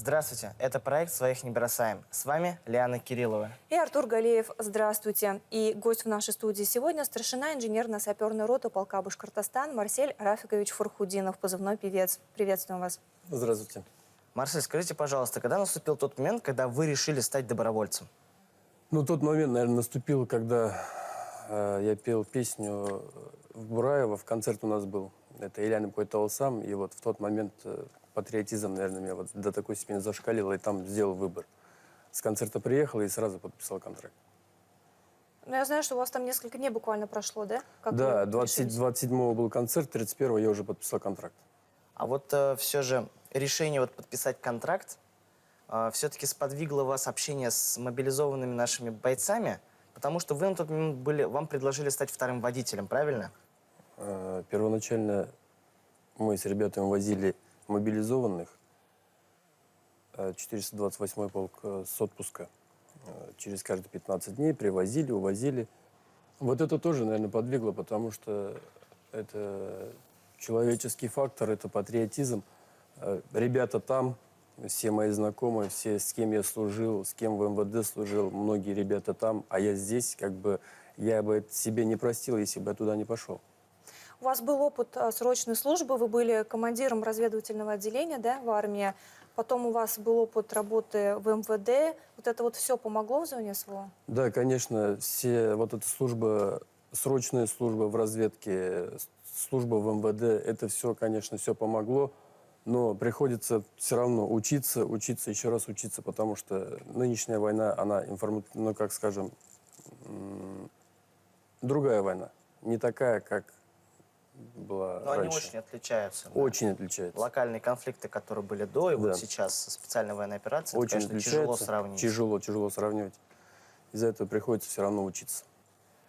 Здравствуйте, это проект «Своих не бросаем». С вами Лиана Кириллова. И Артур Галеев. Здравствуйте. И гость в нашей студии сегодня старшина инженерно-саперной роты полка Башкортостан Марсель Рафикович Фархудинов, позывной «Певец». Приветствуем вас. Здравствуйте. Марсель, скажите, пожалуйста, когда наступил тот момент, когда вы решили стать добровольцем? Ну, тот момент, наверное, наступил, когда я пел песню в Бураево, в концерт у нас был. Это «Ильяным Койтал сам». И вот в тот момент патриотизм, наверное, меня вот до такой степени зашкалил, и там сделал выбор. С концерта приехал и сразу подписал контракт. Ну, я знаю, что у вас там несколько дней буквально прошло, да? Как да, 27-го был концерт, 31-го я уже подписал контракт. А вот все же решение вот подписать контракт все-таки сподвигло вас общение с мобилизованными нашими бойцами, потому что вы на тот момент вам предложили стать вторым водителем, правильно? Первоначально мы с ребятами возили мобилизованных, 428-й полк с отпуска. Через каждые 15 дней привозили, увозили. Вот это тоже, наверное, подвигло, потому что это человеческий фактор, это патриотизм. Ребята там, все мои знакомые, все, с кем я служил, с кем в МВД служил, многие ребята там, а я здесь, как бы, я бы это себе не простил, если бы я туда не пошел. У вас был опыт срочной службы, вы были командиром разведывательного отделения, да, в армии. Потом у вас был опыт работы в МВД. Вот это вот все помогло в зоне СВО? Да, конечно, все вот эта служба, срочная служба в разведке, служба в МВД, это все, конечно, все помогло. Но приходится все равно учиться, еще раз учиться, потому что нынешняя война, она ну, как скажем, другая война. Не такая, как была Но раньше. они очень отличаются. Очень отличаются. Локальные конфликты, которые были до, и Да. вот сейчас специальная военная операция, Очень это, конечно, отличаются. тяжело сравнить. Тяжело сравнивать. Из-за этого приходится все равно учиться.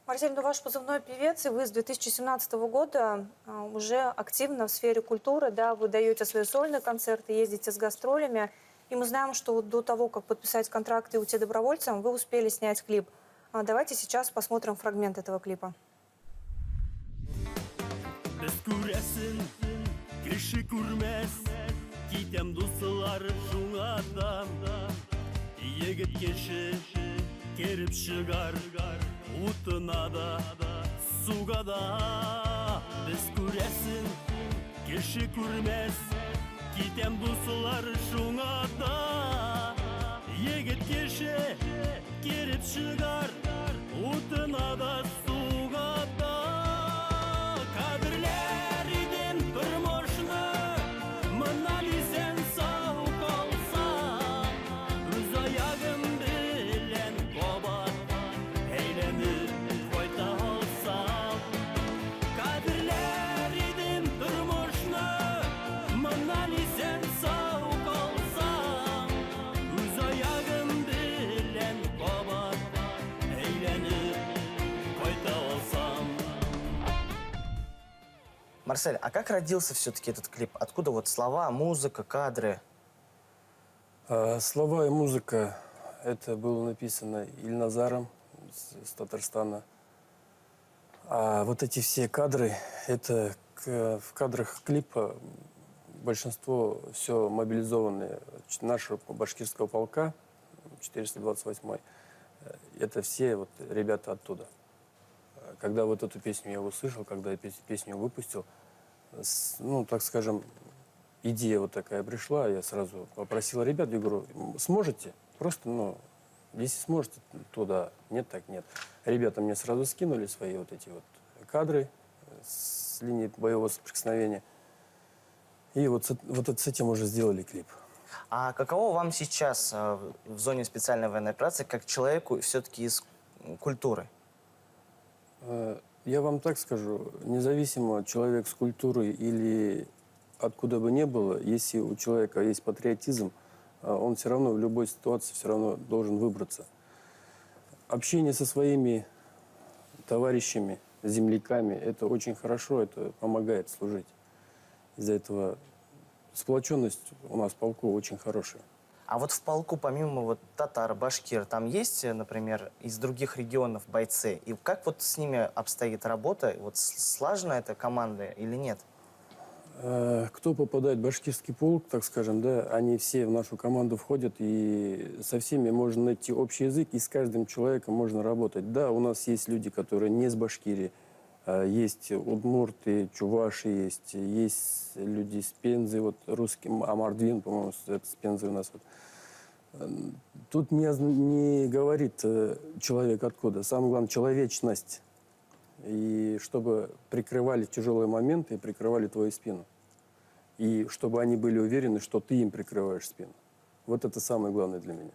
Марсель, ну ваш позывной «Певец», и вы с 2017 года уже активно в сфере культуры, да, вы даете свои сольные концерты, ездите с гастролями. И мы знаем, что вот до того, как подписать контракт и уйти добровольцем, вы успели снять клип. Давайте сейчас посмотрим фрагмент этого клипа. Біз көресін, кіші көрмес, кетем досылар жуңадан. Егіт кеші, керіп шығар, утына да, суға да. Біз көресін, кіші көрмес, кетем досылар жуңадан. Егіт кеші, керіп шығар, утына да, суға да. Марсель, а как родился все-таки этот клип? Откуда вот слова, музыка, кадры? Слова и музыка, это было написано Ильназаром с Татарстана. А вот эти все кадры, это в кадрах клипа большинство все мобилизованные нашего башкирского полка, 428-й. Это все вот ребята оттуда. Когда вот эту песню я услышал, когда я песню выпустил, ну, так скажем, идея вот такая пришла, я сразу попросил ребят, я говорю, сможете? Просто, ну, если сможете, то да, нет, так нет. Ребята мне сразу скинули свои вот эти вот кадры с линии боевого соприкосновения. И вот с этим уже сделали клип. А каково вам сейчас в зоне специальной военной операции, как человеку все-таки из культуры? Я вам так скажу, независимо, человек с культурой или откуда бы ни было, если у человека есть патриотизм, он все равно в любой ситуации все равно должен выбраться. Общение со своими товарищами, земляками, это очень хорошо, это помогает служить. Из-за этого сплоченность у нас в полку очень хорошая. А вот в полку, помимо вот татар, башкир, там есть, например, из других регионов бойцы? И как вот с ними обстоит работа? Вот слажена эта команда или нет? Кто попадает в башкирский полк, так скажем, да, они все в нашу команду входят, и со всеми можно найти общий язык, и с каждым человеком можно работать. Да, у нас есть люди, которые не с Башкирии, есть удмурты, чуваши есть люди с Пензы, вот русский, Амардвин, по-моему, это с Пензы у нас. Вот. Тут не говорит человек откуда, самое главное человечность. И чтобы прикрывали тяжелые моменты и прикрывали твою спину. И чтобы они были уверены, что ты им прикрываешь спину. Вот это самое главное для меня.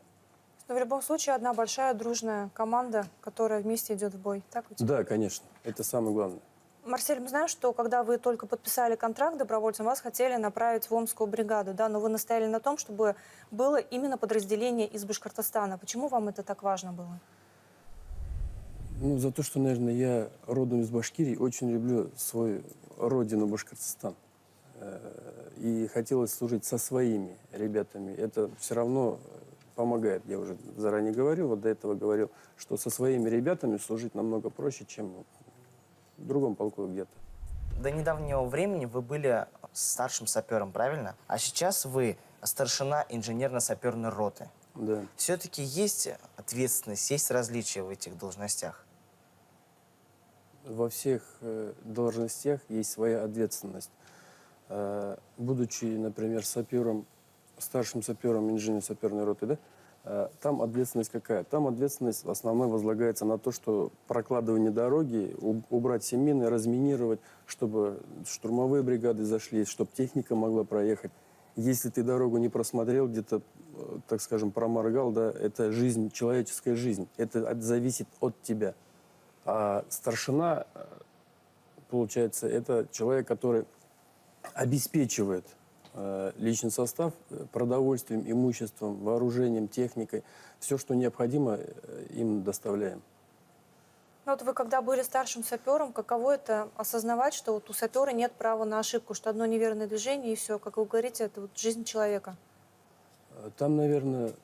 Но в любом случае одна большая дружная команда, которая вместе идет в бой. Так ведь? Да, конечно. Это самое главное. Марсель, мы знаем, что когда вы только подписали контракт добровольцем, вас хотели направить в Омскую бригаду, да, но вы настояли на том, чтобы было именно подразделение из Башкортостана. Почему вам это так важно было? Ну, за то, что, наверное, я родом из Башкирии, очень люблю свою родину Башкортостан. И хотелось служить со своими ребятами. Это все равно помогает. Я уже заранее говорил, вот до этого говорил, что со своими ребятами служить намного проще, чем в другом полку где-то. До недавнего времени вы были старшим сапером, правильно? А сейчас вы старшина инженерно-саперной роты. Да. Все-таки есть ответственность, есть различия в этих должностях? Во всех должностях есть своя ответственность. Будучи, например, сапером, старшим сапером инженерно-саперной роты, да, там ответственность какая? Там ответственность в основном возлагается на то, что прокладывание дороги, убрать все мины, разминировать, чтобы штурмовые бригады зашли, чтобы техника могла проехать. Если ты дорогу не просмотрел, где-то, так скажем, проморгал, да, это жизнь, человеческая жизнь. Это зависит от тебя. А старшина, получается, это человек, который обеспечивает личный состав продовольствием, имуществом, вооружением, техникой. Все, что необходимо, им доставляем. Ну, вот вы когда были старшим сапером, каково это осознавать, что вот у сапера нет права на ошибку, что одно неверное движение и все, как вы говорите, это вот жизнь человека? Там, наверное,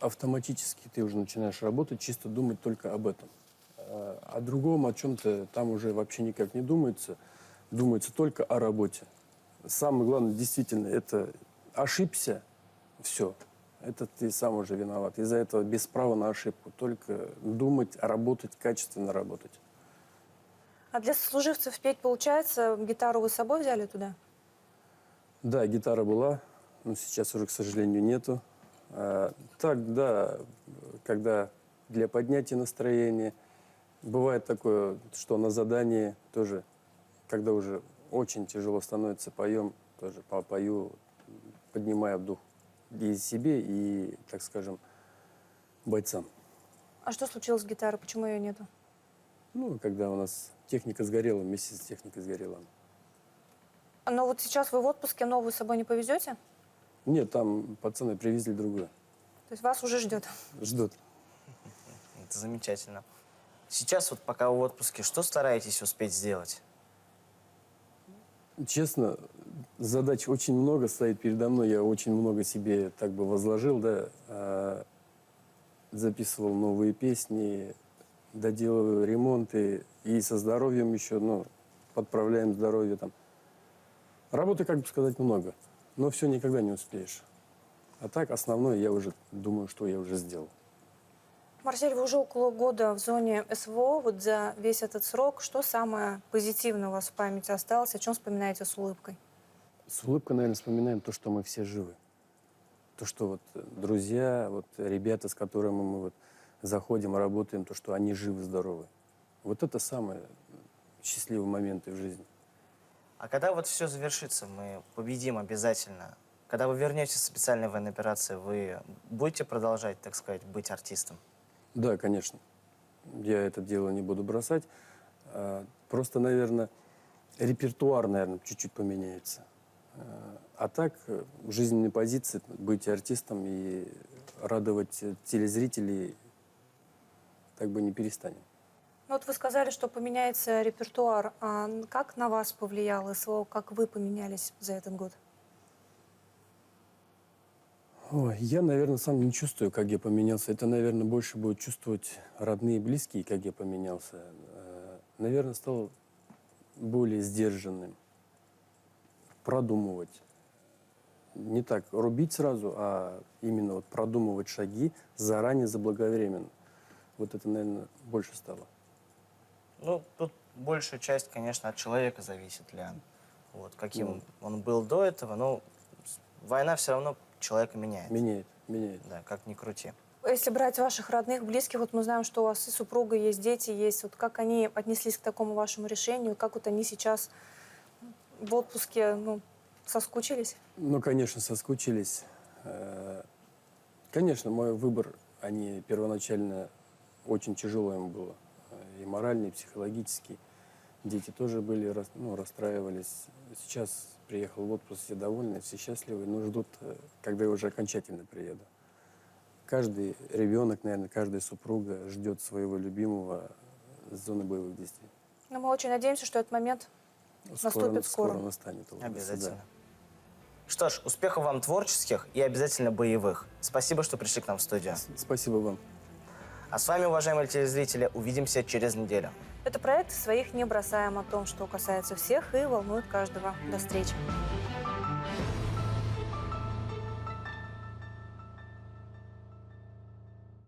автоматически ты уже начинаешь работать, чисто думать только об этом. О другом, о чем-то там уже вообще никак не думается. Думается только о работе. Самое главное, действительно, это ошибся, все. Это ты сам уже виноват. Из-за этого без права на ошибку. Только думать, работать, качественно работать. А для сослуживцев петь получается? Гитару вы с собой взяли туда? Да, гитара была, но сейчас уже, к сожалению, нету. Так, да, когда для поднятия настроения. Бывает такое, что на задании тоже, когда уже очень тяжело становится, поем, тоже пою, поднимая дух и себе, и, так скажем, бойцам. А что случилось с гитарой? Почему ее нету? Ну, когда у нас техника сгорела, вместе с техникой сгорела. Но вот сейчас вы в отпуске, новую с собой не повезете? Нет, там пацаны привезли другую. То есть вас уже ждет? Ждут. Это замечательно. Сейчас, вот пока вы в отпуске, что стараетесь успеть сделать? Честно, задач очень много стоит передо мной. Я очень много себе так бы возложил, да. Записывал новые песни, доделываю ремонты. И со здоровьем еще, ну, подправляем здоровье там. Работы, как бы сказать, много. Но все никогда не успеешь. А так, основное, я уже думаю, что я уже сделал. Марсель, вы уже около года в зоне СВО. Вот за весь этот срок, что самое позитивное у вас в памяти осталось? О чем вспоминаете с улыбкой? С улыбкой, наверное, вспоминаем то, что мы все живы. То, что вот друзья, вот ребята, с которыми мы вот заходим, работаем, то, что они живы, здоровы. Вот это самые счастливые моменты в жизни. А когда вот все завершится, мы победим обязательно. Когда вы вернетесь с специальной военной операции, вы будете продолжать, так сказать, быть артистом? Да, конечно. Я это дело не буду бросать. Просто, наверное, репертуар, наверное, чуть-чуть поменяется. А так, жизненные позиции, быть артистом и радовать телезрителей, так бы не перестанем. Ну, вот вы сказали, что поменяется репертуар. А как на вас повлияло СВО? Как вы поменялись за этот год? Ой, я, наверное, сам не чувствую, как я поменялся. Это, наверное, больше будут чувствовать родные и близкие, как я поменялся. Наверное, стал более сдержанным. продумывать. Не так рубить сразу, а именно вот продумывать шаги заранее, заблаговременно. Вот это, наверное, больше стало. Ну, тут большая часть, конечно, от человека зависит, Лиан. Вот, каким Ну. он был до этого, но война все равно человека меняет. Меняет. Да, как ни крути. Если брать ваших родных, близких, вот мы знаем, что у вас и супруга есть, дети есть. Вот как они отнеслись к такому вашему решению? Как вот они сейчас в отпуске, ну, соскучились? Ну, конечно, соскучились. Конечно, мой выбор, они первоначально очень тяжело им было. И морально, и психологически. Дети тоже были, расстраивались. Сейчас приехал в отпуск, все довольны, все счастливы, но ждут, когда я уже окончательно приеду. Каждый ребенок, наверное, каждая супруга ждет своего любимого с зоны боевых действий. Но мы очень надеемся, что этот момент наступит скоро. Скоро настанет. Обязательно. Да. Что ж, успехов вам творческих и обязательно боевых. Спасибо, что пришли к нам в студию. Спасибо вам. А с вами, уважаемые телезрители, увидимся через неделю. Это проект «Своих не бросаем», о том, что касается всех и волнует каждого. До встречи.